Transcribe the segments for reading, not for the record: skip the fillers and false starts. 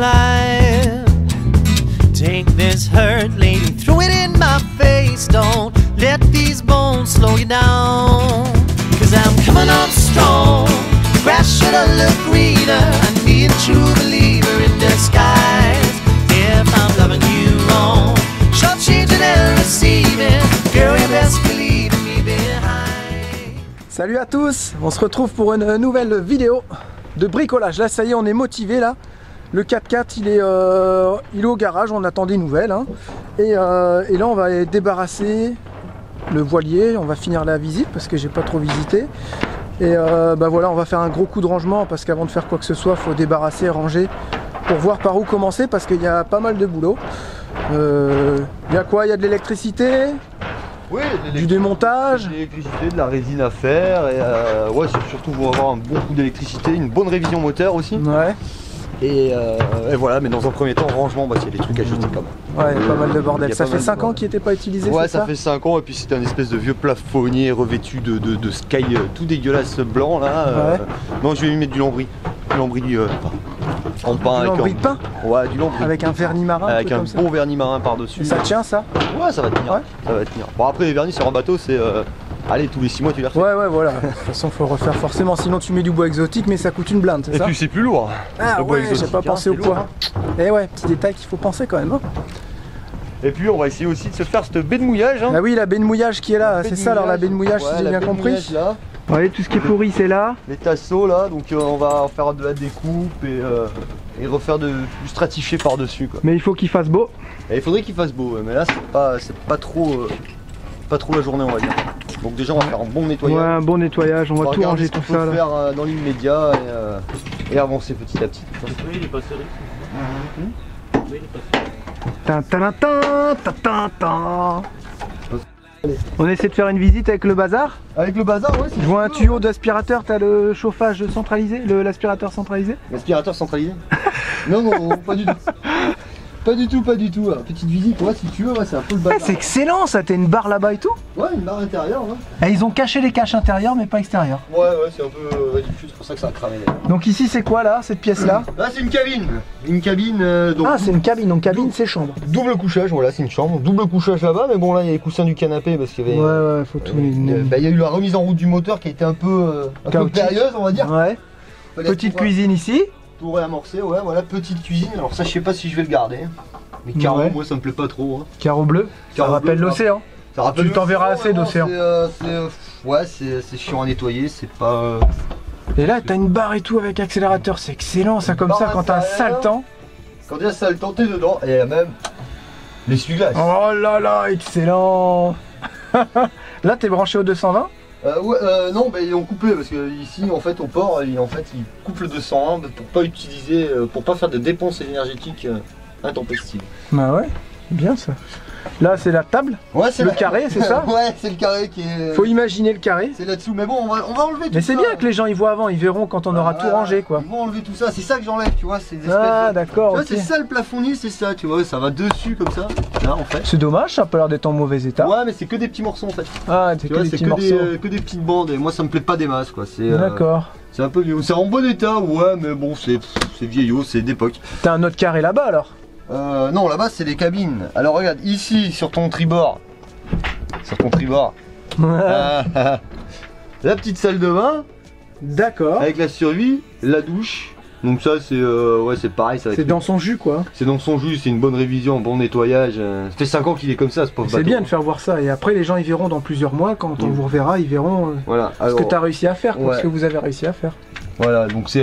alive. Take this hurt, lady, throw it in my face. Don't let these bones slow you down. Cause I'm coming on strong. The grass should have looked greener. I need a true believer in disguise. If I'm loving you wrong, short-changing and receiving, girl, you best believe me behind. Salut à tous, on se retrouve pour une nouvelle vidéo de bricolage. Là ça y est, on est motivé là. Le 4x4 il est au garage, on attend des nouvelles hein. Et là on va débarrasser le voilier, on va finir la visite parce que j'ai pas trop visité. Et bah voilà, on va faire un gros coup de rangement parce qu'avant de faire quoi que ce soit, il faut débarrasser, ranger pour voir par où commencer parce qu'il y a pas mal de boulot. Il y a quoi? Il y a de l'électricité? Oui, du démontage, de l'électricité, de la résine à faire et ouais, c'est surtout pour avoir un bon coup d'électricité, une bonne révision moteur aussi. Ouais. Et voilà, mais dans un premier temps, rangement, bah, il y a des trucs à jeter quand même. Ouais, il y a pas mal de bordel. Ça fait 5 ans qu'il n'était pas utilisé. Ouais, ça fait 5 ans et puis c'était un espèce de vieux plafonnier revêtu de sky tout dégueulasse blanc là. Ouais. Non, je vais lui mettre du lambris. Du lambris en pain. Du lambris de pain? Ouais, du lambris. Avec un vernis marin. Avec un bon vernis marin par-dessus. Ça tient ça? Ouais, ça va tenir. Ouais. Ça va tenir. Bon, après, les vernis sur un bateau, c'est. Allez, tous les 6 mois tu les refais. Ouais, voilà. De toute façon, faut refaire forcément. Sinon, tu mets du bois exotique, mais ça coûte une blinde, c'est ça? Et puis, c'est plus lourd. Ah ouais, j'ai pas pensé au poids. Et ouais, petit détail qu'il faut penser quand même. Hein. Et puis, on va essayer aussi de se faire cette baie de mouillage. Hein. Ah oui, la baie de mouillage qui est là. C'est ça, alors la baie de mouillage, si j'ai bien compris. Là. Ouais, tout ce qui est pourri, c'est là. Les tasseaux là, donc on va faire de la découpe et refaire du stratifié par-dessus. Mais il faut qu'il fasse beau. Et il faudrait qu'il fasse beau, mais là, c'est pas trop la journée, on va dire. Donc déjà on va faire un bon nettoyage. Ouais, un bon nettoyage, on va tout ranger tout ça. On va faire dans l'immédiat et avancer petit à petit. Oui, il est pas serré. Oui, il est pas serré. On essaie de faire une visite avec le bazar. Avec le bazar, ouais. Je vois un tuyau d'aspirateur, t'as le chauffage centralisé, l'aspirateur centralisé. L'aspirateur centralisé? Non, pas du tout. Pas du tout. Alors, petite visite, ouais, si tu veux, ouais, c'est un peu le bazar. C'est excellent ça, t'as une barre là-bas et tout? Ouais, une barre intérieure, ouais. Et ils ont caché les caches intérieures mais pas extérieures. Ouais, c'est un peu ridicule, c'est pour ça que ça a cramé. Donc ici c'est quoi là, cette pièce là? Là c'est une cabine. Une cabine donc. Ah c'est une cabine, donc cabine c'est chambre. Double couchage, voilà, c'est une chambre. Double couchage là-bas, mais bon là il y a les coussins du canapé parce qu'il y avait. Ouais, faut tout. Il y a eu la remise en route du moteur qui a été un peu périlleuse, on va dire. Ouais. Petite cuisine ici. Pour réamorcer, ouais, voilà, petite cuisine. Alors ça je sais pas si je vais le garder. Les carreaux, moi ça me plaît pas trop. Hein. Carreau bleu, ça rappelle l'océan. Tu t'enverras assez d'océan. Ouais, c'est chiant à nettoyer, c'est pas. Et là t'as une barre et tout avec accélérateur, c'est excellent ça comme ça quand t'as un sale temps. Quand il y a un sale temps, t'es dedans, et il y a même l'essuie-glace. Oh là là, excellent. Là t'es branché au 220? Non, bah, ils ont coupé parce que ici en fait au port, ils coupent le 201 pour pas utiliser, pour pas faire de dépenses énergétiques intempestives. Bah ouais, c'est bien ça. Là c'est la table, ouais, c'est le carré, c'est ça? Ouais, c'est le carré qui est. Faut imaginer le carré. C'est là-dessous, mais bon, on va enlever tout ça. Mais c'est bien que les gens y voient avant, ils verront quand on aura tout rangé quoi. Ils vont enlever tout ça, c'est ça que j'enlève, tu vois, c'est des espèces Ah d'accord, ok. C'est ça le plafonnier, c'est ça, tu vois, ça va dessus comme ça, là en fait. C'est dommage, ça a pas l'air d'être en mauvais état. Ouais, mais c'est que des petits morceaux en fait. Ah, c'est que des petits morceaux. Que des petites bandes, et moi ça me plaît pas des masses quoi. D'accord. C'est un peu vieux, c'est en bon état, ouais, mais bon, c'est vieillot, c'est d'époque. T'as un autre carré là-bas alors? Non, là-bas c'est les cabines. Alors regarde, ici sur ton tribord, la petite salle de bain. D'accord. Avec la survie, la douche. Donc ça c'est ouais, c'est pareil. C'est dans son jus quoi. C'est dans son jus, c'est une bonne révision, un bon nettoyage. Ça fait 5 ans qu'il est comme ça ce pauvre bateau. C'est bien de faire voir ça et après les gens ils verront dans plusieurs mois quand on vous reverra, ils verront voilà. Alors, ce que tu as réussi à faire, quoi, ouais. Ce que vous avez réussi à faire. Voilà, donc il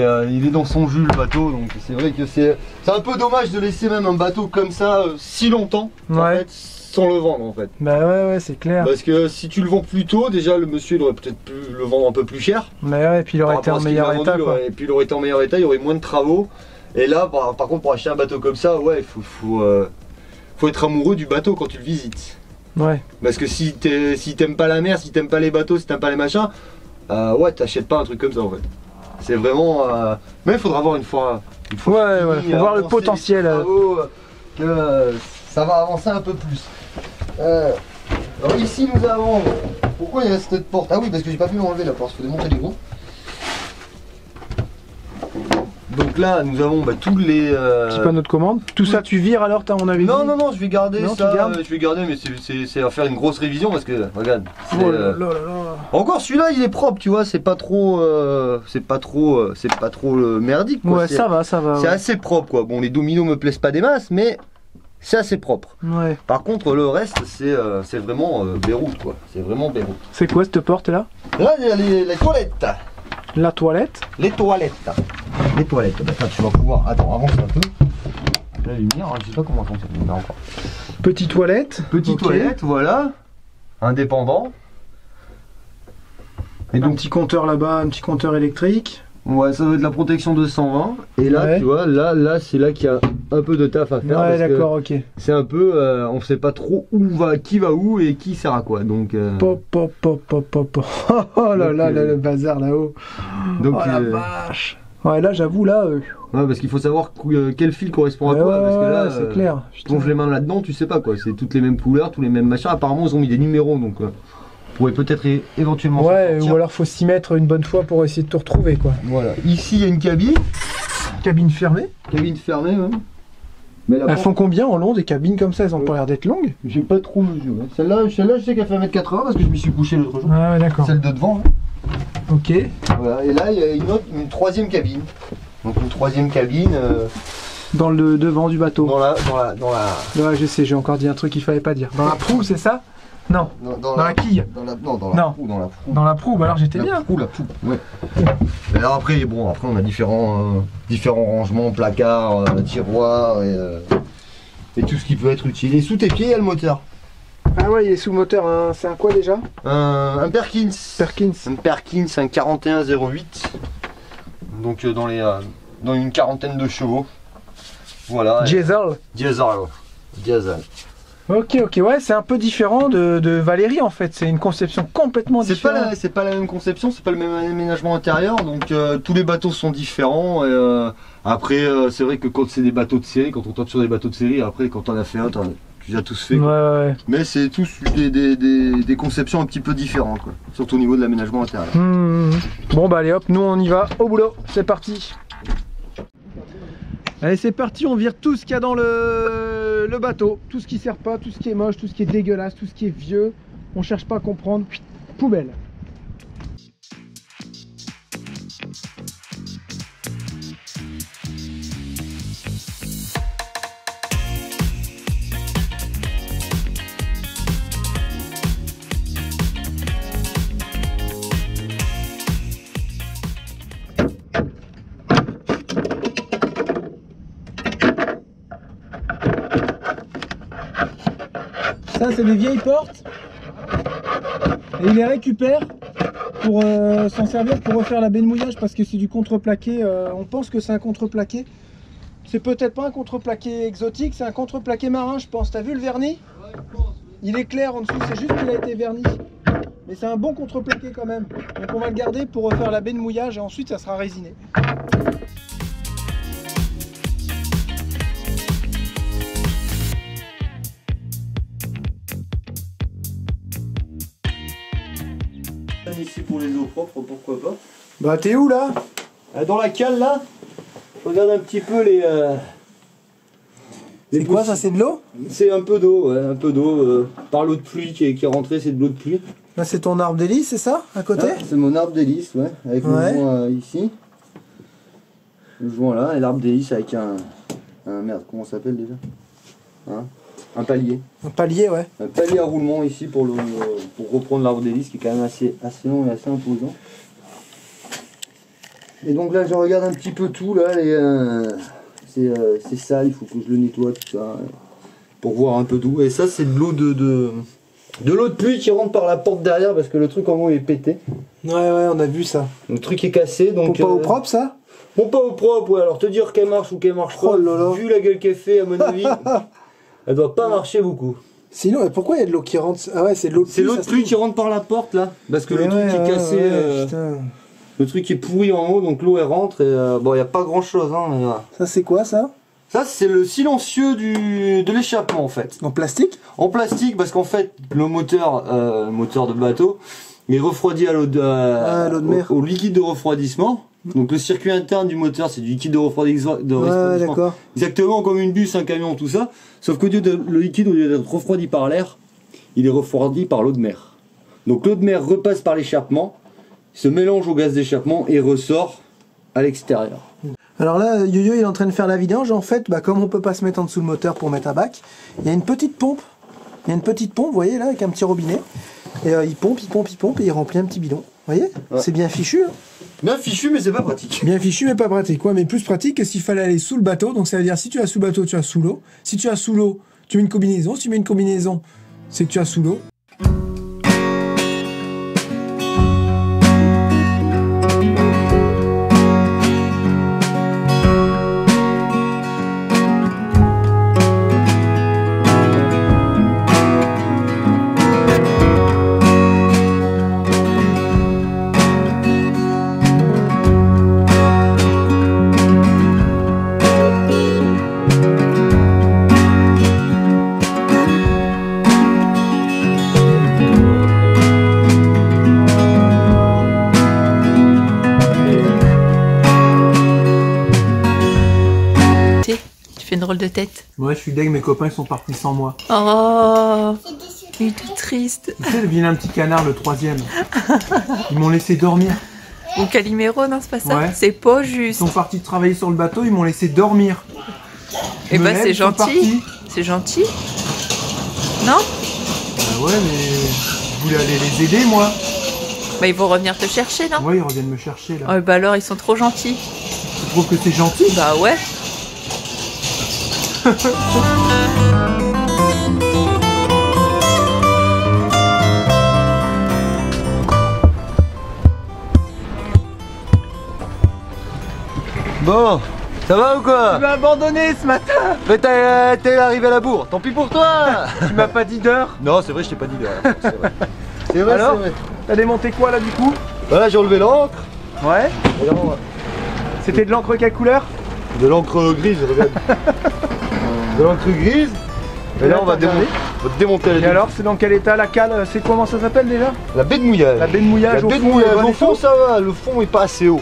est dans son jus le bateau, donc c'est vrai que c'est un peu dommage de laisser même un bateau comme ça si longtemps en fait, sans le vendre en fait. Bah ouais, c'est clair. Parce que si tu le vends plus tôt, déjà le monsieur il aurait peut-être pu le vendre un peu plus cher. Bah ouais, et puis il aurait été en meilleur état quoi. Et puis il aurait été en meilleur état, il y aurait moins de travaux. Et là par contre pour acheter un bateau comme ça, ouais, faut être amoureux du bateau quand tu le visites. Ouais. Parce que si t'aimes pas la mer, si t'aimes pas les bateaux, si t'aimes pas les machins, ouais, t'achètes pas un truc comme ça en fait. C'est vraiment. Mais il faudra voir une fois. Ouais, faut voir le potentiel. Que ça va avancer un peu plus. Alors ici nous avons. Pourquoi il y a cette porte? Ah oui, parce que j'ai pas pu enlever la porte, il faut démonter les gros. Donc Donc là, nous avons tous les... Petit panneau de commande. Tout ça, tu vires alors, on avait dit? Non, non, non, je vais garder non, ça. Je vais garder, mais c'est à faire une grosse révision parce que, regarde. Oh là là là. Encore celui-là, il est propre, tu vois, c'est pas trop... c'est pas trop merdique, quoi. Ouais, ça va, ça va. C'est assez propre, quoi. Bon, les dominos me plaisent pas des masses, mais c'est assez propre. Ouais. Par contre, le reste, c'est vraiment Beyrouth, quoi. C'est vraiment Beyrouth. C'est quoi cette porte là? Là, il y a les toilettes. La toilette? Les toilettes. Les toilettes. Bah, tu vas pouvoir... Attends, avance un peu. La lumière, je sais pas comment ça fonctionne encore. Petite toilette. Petite toilette, voilà. Indépendant. Et donc, un petit compteur là-bas, un petit compteur électrique. Ouais, ça va être la protection 220. Et là, tu vois, là c'est là qu'il y a un peu de taf à faire. Ouais, d'accord, ok. C'est un peu, on sait pas trop qui va où et qui sert à quoi. Donc. Pop. Oh là là, le bazar là-haut. Donc, oh la vache. Ouais, là, j'avoue, là. Ouais, parce qu'il faut savoir quel fil correspond à quoi. Ouais, parce que là, c'est clair. Tu plonges les mains là-dedans, tu sais pas quoi. C'est toutes les mêmes couleurs, tous les mêmes machins. Apparemment, ils ont mis des numéros, donc. Pourrait peut-être éventuellement. Ouais, ou alors faut s'y mettre une bonne fois pour essayer de tout retrouver, quoi. Voilà. Ici, il y a une cabine. Cabine fermée. Cabine fermée, ouais. Mais elles font combien en long des cabines comme ça? Elles ont pas l'air d'être longues? J'ai pas trop mesuré. Celle-là, je sais qu'elle fait 1m80 parce que je m'y suis couché l'autre jour. Ah ouais, d'accord. Celle de devant. Hein. Ok. Voilà. Et là, il y a une troisième cabine. Donc une troisième cabine. Dans le devant du bateau. Dans la. Ouais, je sais, j'ai encore dit un truc qu'il fallait pas dire. Dans la proue, c'est ça? Non. Dans la quille. Dans la proue. Dans la proue, bah alors j'étais bien. La proue, ouais. Et alors après, bon, on a différents rangements, placards, tiroirs et tout ce qui peut être utile. Et sous tes pieds, il y a le moteur. Ah ouais, il est sous moteur, hein. C'est un quoi déjà? Un Perkins. Un Perkins, un 4108. Donc dans une quarantaine de chevaux. Voilà. Diesel. Ok, ouais, c'est un peu différent de Valérie en fait, c'est une conception complètement différente. C'est pas la même conception, c'est pas le même aménagement intérieur, donc tous les bateaux sont différents. Et, après, c'est vrai que quand c'est des bateaux de série, quand on tombe sur des bateaux de série, après quand on a fait un, tu les as tous fait. Ouais. Mais c'est tous des conceptions un petit peu différentes, quoi. Surtout au niveau de l'aménagement intérieur. Bon bah allez hop, nous on y va, au boulot, c'est parti. Allez, c'est parti, on vire tout ce qu'il y a dans le bateau, tout ce qui sert pas, tout ce qui est moche, tout ce qui est dégueulasse, tout ce qui est vieux, on cherche pas à comprendre, poubelle. Ça, c'est des vieilles portes et il les récupère pour s'en servir pour refaire la baie de mouillage parce que c'est du contreplaqué. On pense que c'est un contreplaqué. C'est peut-être pas un contreplaqué exotique, c'est un contreplaqué marin, je pense. T'as vu le vernis? Ouais, je pense, oui. Il est clair en dessous, c'est juste qu'il a été verni. Mais c'est un bon contreplaqué quand même. Donc on va le garder pour refaire la baie de mouillage et ensuite ça sera résiné. Ici pour les eaux propres, pourquoi pas. Bah t'es où là? Dans la cale là, je regarde un petit peu les... c'est quoi ça, c'est de l'eau? C'est un peu d'eau, ouais, un peu d'eau. Par l'eau de pluie qui est rentrée, c'est de l'eau de pluie. Là c'est ton arbre d'hélice, c'est ça, à côté? C'est mon arbre d'hélice, ouais, avec le joint ici. Le joint là, et l'arbre d'hélice avec un merde, comment ça s'appelle déjà, hein? Un palier. Un palier, ouais. Un palier à roulement ici pour reprendre l'arbre d'hélice qui est quand même assez long et assez imposant. Et donc là je regarde un petit peu tout là, c'est sale, il faut que je le nettoie tout ça pour voir un peu tout. Et ça c'est de l'eau de l'eau de pluie qui rentre par la porte derrière parce que le truc en haut est pété. Ouais, on a vu ça. Le truc est cassé donc. Pompe pas au propre ça? Pompe pas au propre, ouais. Alors te dire qu'elle marche ou qu'elle marche pas, vu la gueule qu'elle fait à mon avis. Elle doit pas marcher beaucoup. Sinon, pourquoi il y a de l'eau qui rentre? Ah ouais, c'est de l'eau de pluie. C'est l'eau de pluie qui rentre par la porte là. Parce que le truc est cassé. Le truc est pourri en haut, donc l'eau elle rentre et bon, il n'y a pas grand chose. Hein, mais, voilà. Ça, c'est quoi ça? Ça, c'est le silencieux de l'échappement en fait. En plastique? En plastique, parce qu'en fait, le moteur de bateau, il refroidit à l'eau de mer. Au liquide de refroidissement. Donc le circuit interne du moteur, c'est du liquide de refroidissement. Ouais, d'accord. Exactement comme une bus, un camion, tout ça. Sauf que le liquide, au lieu d'être refroidi par l'air, il est refroidi par l'eau de mer. Donc l'eau de mer repasse par l'échappement, se mélange au gaz d'échappement et ressort à l'extérieur. Alors là, Yo-Yo il est en train de faire la vidange. En fait, comme on peut pas se mettre en dessous le moteur pour mettre un bac, il y a une petite pompe. Il y a une petite pompe, vous voyez là, avec un petit robinet. Et il pompe et il remplit un petit bidon. Vous voyez, ouais. C'est bien fichu. Hein. Bien fichu, mais c'est pas pratique. Bien fichu, mais pas pratique. Ouais, mais plus pratique que s'il fallait aller sous le bateau. Donc ça veut dire si tu as sous le bateau, tu as sous l'eau. Si tu as sous l'eau, tu mets une combinaison. Si tu mets une combinaison, c'est que tu as sous l'eau. Une drôle de tête. Ouais, je suis deg, mes copains ils sont partis sans moi. Oh, il est tout triste. Tu sais, le vilain petit canard, le 3e. Ils m'ont laissé dormir. Ou Calimero, non, c'est pas ça? Ouais. C'est pas juste. Ils sont partis travailler sur le bateau, ils m'ont laissé dormir. Et bah c'est gentil. C'est gentil. Non? Bah ouais, mais je voulais aller les aider, moi. Bah ils vont revenir te chercher, non? Ouais, ils reviennent me chercher, là. Oh, bah alors, ils sont trop gentils. Tu trouves que c'est gentil? Bah ouais. Bon, ça va ou quoi? Tu m'as abandonné ce matin. Mais t'es arrivé à la bourre, tant pis pour toi. Tu m'as pas dit d'heure. Non, c'est vrai, je t'ai pas dit d'heure. C'est vrai. C'est vrai, alors, c'est vrai. T'as démonté quoi là du coup? Voilà, j'ai enlevé l'encre. Ouais. C'était de l'encre quelle couleur? De l'encre grise, regarde. De l'encre grise. Et là, on va démonter la Et alors, c'est dans quel état la cale? C'est comment ça s'appelle déjà? La baie de mouillage. La baie de mouillage. La baie de mouillage. Au fond, ça va. Le fond est pas assez haut.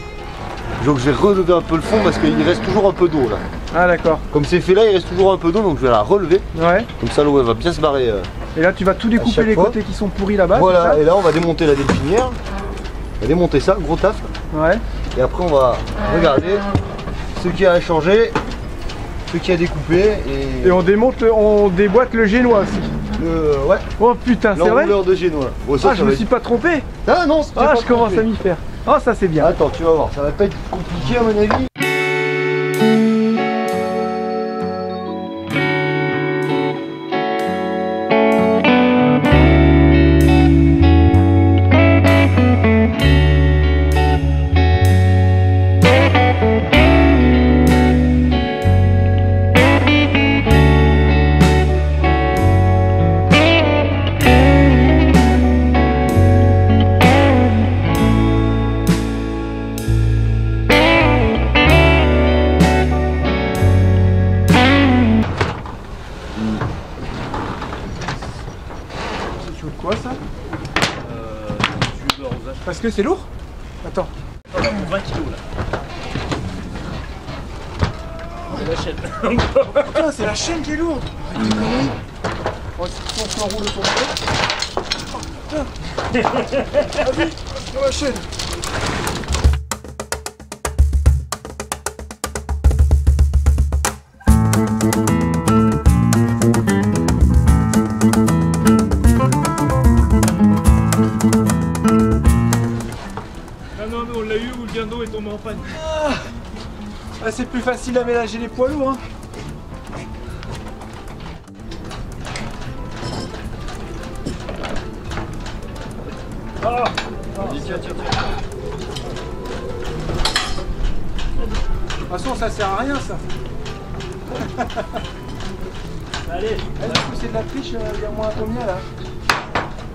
Donc, je vais relever un peu le fond parce qu'il reste toujours un peu d'eau là. Ah, d'accord. Comme c'est fait là, il reste toujours un peu d'eau, donc je vais la relever. Ouais. Comme ça, l'eau elle va bien se barrer. Et là, tu vas tout découper les côtés qui sont pourris là-bas. Voilà. Et là, on va démonter la delphinière. On va démonter ça, gros taf. Ouais. Et après, on va regarder ce qui a changé, ce qui a découpé et on démonte, on déboîte le génois aussi. Ouais. Oh putain, c'est vrai? L'enrouleur de génois. Bon, ça, je me suis pas trompé. Ah non, je commence à m'y faire. Oh, ça c'est bien. Attends, tu vas voir, ça va pas être compliqué à mon avis. Quoi ça? Parce que c'est lourd? Attends. 20 kilos là. C'est la chaîne. Putain, c'est la chaîne qui est lourde. Arrête tes conneries. Oh, si on s'enroule autour de ça. Oh putain. Vas-y, sur la chaîne. On l'a eu où le guindeau est tombé en panne. Ah, c'est plus facile à ménager les poids lourds. Hein. Tiens. De toute façon, ça sert à rien ça. Allez. Du coup, c'est de la triche, il y a moins combien là?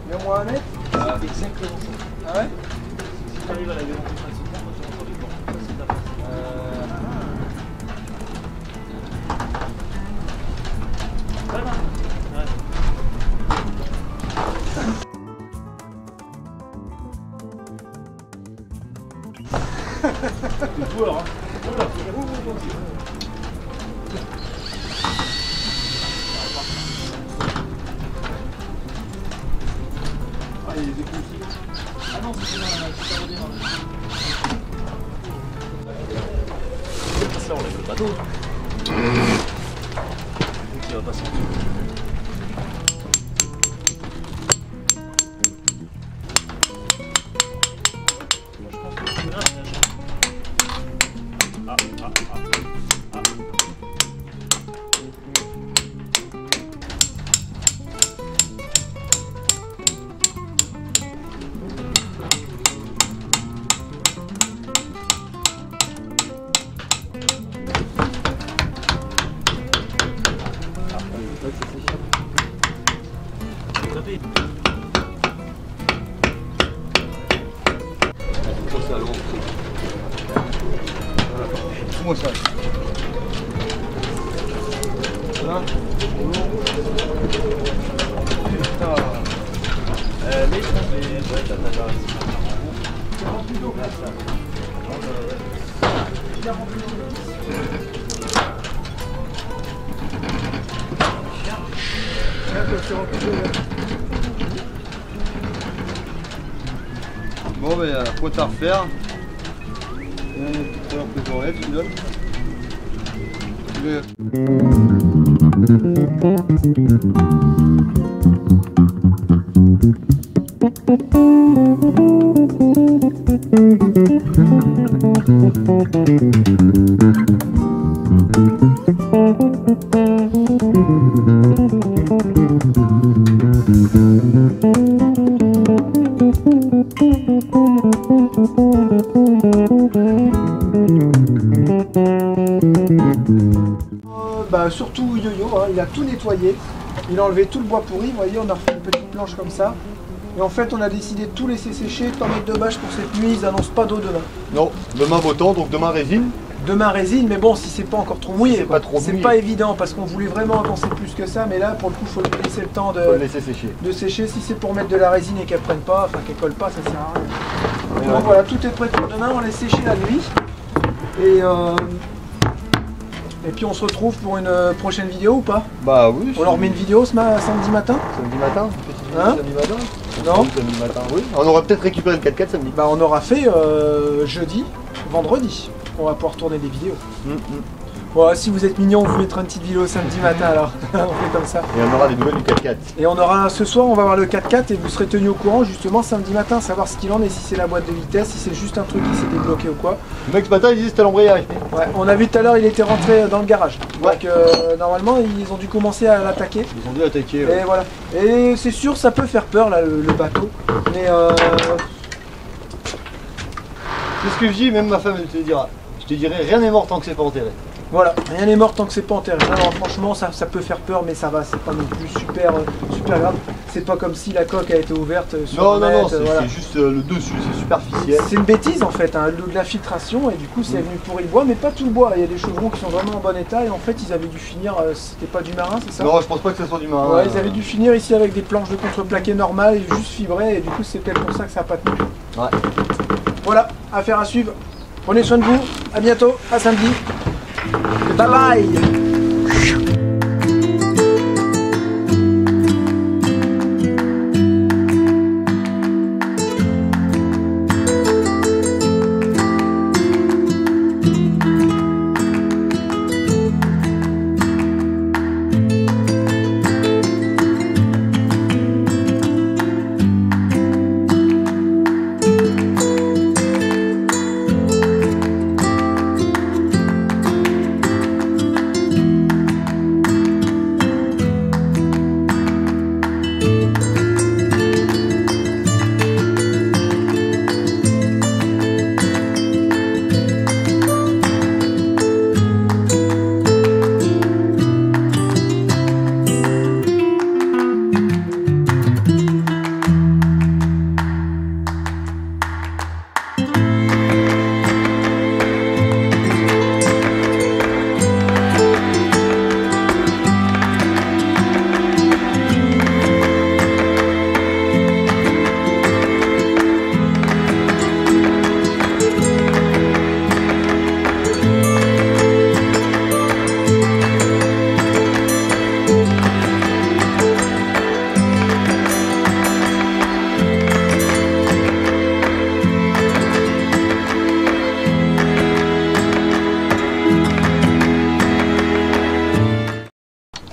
Il y a moins 1 mètre? Exactement ça. Ah ouais? Si tu arrives à la démonter principalement, quand tu rentres les portes, ça c'est ta partie. Voilà. Ouais. C'est tout alors. Hein. Ah, il y a des écoutilles. Ah non, c'est bien, c'est pas redémarré. Ça, on lève le bateau. Donc il va pas sortir. Moi ça. Voilà. Putain. Bon ben faut à refaire. Il y a une petite heure que j'enlève, tu donnes. Surtout Yo-Yo, hein, il a tout nettoyé, il a enlevé tout le bois pourri, vous voyez, on a refait une petite planche comme ça. Et en fait, on a décidé de tout laisser sécher, tant mettre de bâche pour cette nuit, ils annoncent pas d'eau demain. Non, demain beau temps, donc demain résine. Demain résine, mais bon, si c'est pas encore trop mouillé, c'est mouillé. Pas évident, parce qu'on voulait vraiment avancer plus que ça, mais là, pour le coup, il faut lui laisser le temps de sécher. Si c'est pour mettre de la résine et qu'elle prenne pas, enfin qu'elle colle pas, ça sert à rien. Ouais. Donc voilà, tout est prêt pour demain, on laisse sécher la nuit. Et puis on se retrouve pour une prochaine vidéo ou pas? Bah oui. On leur met une vidéo samedi matin? Samedi matin? Hein? Samedi matin? Non? Samedi matin, oui. On aura peut-être récupéré le 4x4 samedi. Bah on aura fait jeudi, vendredi. On va pouvoir tourner des vidéos. Bon, si vous êtes mignon, on vous mettra une petite vidéo samedi matin alors. On fait comme ça. Et on aura des nouvelles du 4x4. Et on aura ce soir, on va voir le 4x4 et vous serez tenu au courant justement samedi matin, savoir ce qu'il en est, si c'est la boîte de vitesse, si c'est juste un truc qui s'est débloqué ou quoi. Le mec ce matin il disait c'était l'embrayage. Ouais, on a vu tout à l'heure, il était rentré dans le garage. Ouais. Donc normalement ils ont dû commencer à l'attaquer. Ils ont dû attaquer. Ouais. Et voilà. Et c'est sûr, ça peut faire peur là le bateau. Mais c'est ce que je dis, même ma femme elle te dira. Je te dirais rien n'est mort tant que c'est pas enterré. Voilà, rien n'est mort tant que c'est pas enterré. Alors franchement ça peut faire peur mais ça va, c'est pas non plus super grave. C'est pas comme si la coque a été ouverte sur non, c'est juste le dessus, c'est superficiel. C'est une bêtise en fait, hein, de la filtration et du coup c'est venu pourrir le bois, mais pas tout le bois. Il y a des chevrons qui sont vraiment en bon état et en fait ils avaient dû finir, c'était pas du marin, c'est ça? Non, je pense pas que ce soit du marin. Ouais, ils avaient dû finir ici avec des planches de contreplaqué normales et juste fibrées et du coup c'est peut-être pour ça que ça a pas tenu. Ouais. Voilà, affaire à suivre. Prenez soin de vous, à bientôt, à samedi. Bye bye.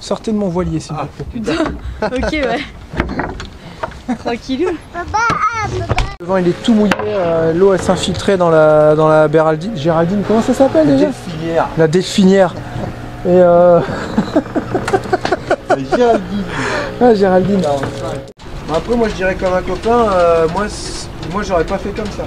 Sortez de mon voilier, s'il vous plaît. Ok, ouais. Tranquillou. Le vent il est tout mouillé, l'eau elle s'infiltrait dans la Géraldine, comment ça s'appelle déjà? Delphinière. La delphinière. Et Géraldine. Ah, Géraldine. Après moi je dirais comme un copain, moi j'aurais pas fait comme ça.